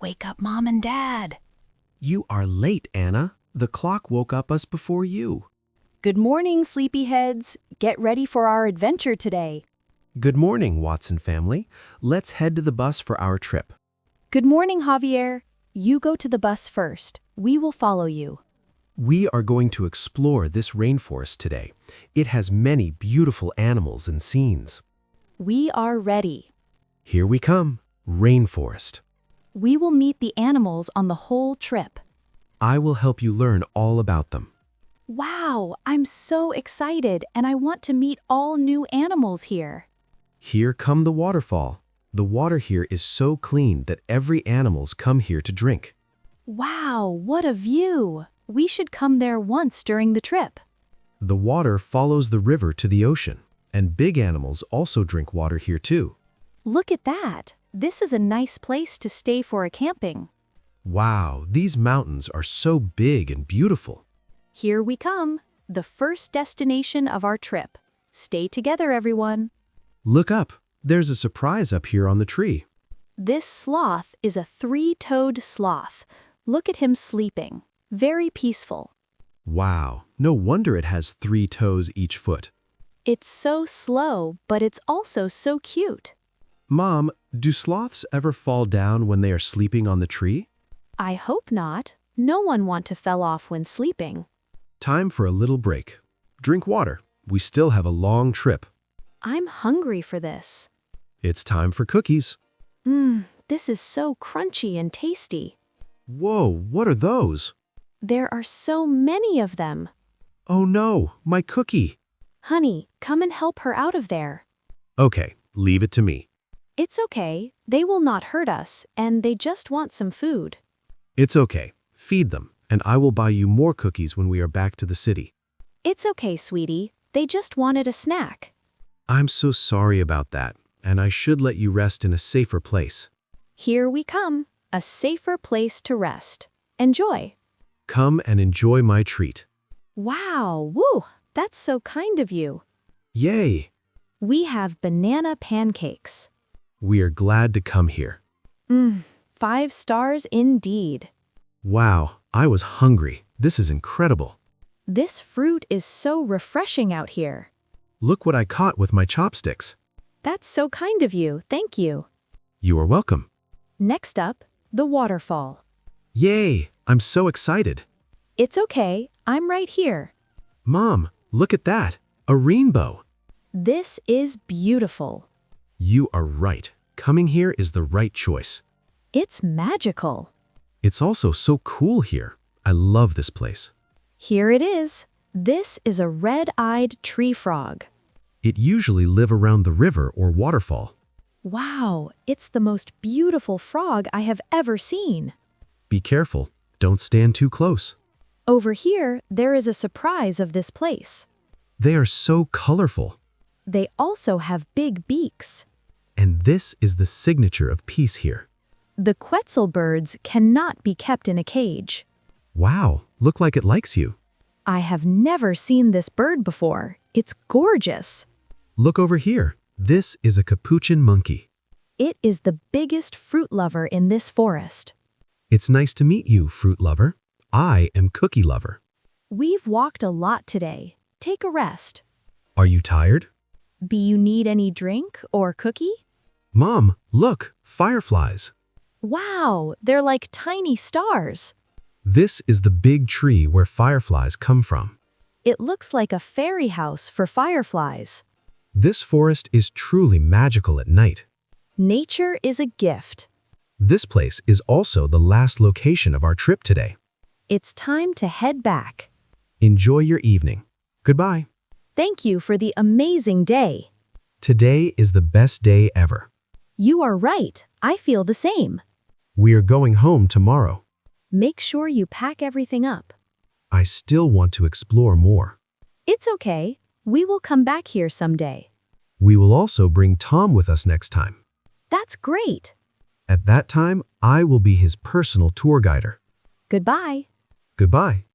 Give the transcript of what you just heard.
Wake up Mom and Dad. You are late, Anna. The clock woke up us before you. Good morning, sleepyheads. Get ready for our adventure today. Good morning, Watson family. Let's head to the bus for our trip. Good morning, Javier. You go to the bus first. We will follow you. We are going to explore this rainforest today. It has many beautiful animals and scenes. We are ready. Here we come, Rainforest. We will meet the animals on the whole trip. I will help you learn all about them. Wow, I'm so excited and I want to meet all new animals here. Here come the waterfall. The water here is so clean that every animals come here to drink. Wow, what a view! We should come there once during the trip. The water follows the river to the ocean, and big animals also drink water here too. Look at that! This is a nice place to stay for a camping. Wow, these mountains are so big and beautiful. Here we come, the first destination of our trip. Stay together, everyone. Look up, there's a surprise up here on the tree. This sloth is a three-toed sloth. Look at him sleeping. Very peaceful. Wow, no wonder it has 3 toes each foot. It's so slow, but it's also so cute. Mom, do sloths ever fall down when they are sleeping on the tree? I hope not. No one wants to fall off when sleeping. Time for a little break. Drink water. We still have a long trip. I'm hungry for this. It's time for cookies. This is so crunchy and tasty. Whoa, what are those? There are so many of them. Oh no, my cookie. Honey, come and help her out of there. Okay, leave it to me. It's okay. They will not hurt us, and they just want some food. It's okay. Feed them, and I will buy you more cookies when we are back to the city. It's okay, sweetie. They just wanted a snack. I'm so sorry about that, and I should let you rest in a safer place. Here we come, a safer place to rest. Enjoy. Come and enjoy my treat. Wow, woo, that's so kind of you. Yay! We have banana pancakes. We are glad to come here. 5 stars indeed. Wow, I was hungry. This is incredible. This fruit is so refreshing out here. Look what I caught with my chopsticks. That's so kind of you, thank you. You are welcome. Next up, the waterfall. Yay! I'm so excited. It's okay, I'm right here. Mom, look at that. A rainbow. This is beautiful. You are right. Coming here is the right choice. It's magical. It's also so cool here. I love this place. Here it is. This is a red-eyed tree frog. It usually live around the river or waterfall. Wow, it's the most beautiful frog I have ever seen. Be careful. Don't stand too close. Over here, there is a surprise of this place. They are so colorful. They also have big beaks. And this is the signature of peace here. The Quetzal birds cannot be kept in a cage. Wow, look like it likes you. I have never seen this bird before. It's gorgeous. Look over here. This is a capuchin monkey. It is the biggest fruit lover in this forest. It's nice to meet you, fruit lover. I am cookie lover. We've walked a lot today. Take a rest. Are you tired? Do you need any drink or cookie? Mom, look, fireflies. Wow, they're like tiny stars. This is the big tree where fireflies come from. It looks like a fairy house for fireflies. This forest is truly magical at night. Nature is a gift. This place is also the last location of our trip today. It's time to head back. Enjoy your evening. Goodbye. Thank you for the amazing day. Today is the best day ever. You are right. I feel the same. We are going home tomorrow. Make sure you pack everything up. I still want to explore more. It's okay. We will come back here someday. We will also bring Tom with us next time. That's great. At that time, I will be his personal tour guider. Goodbye. Goodbye.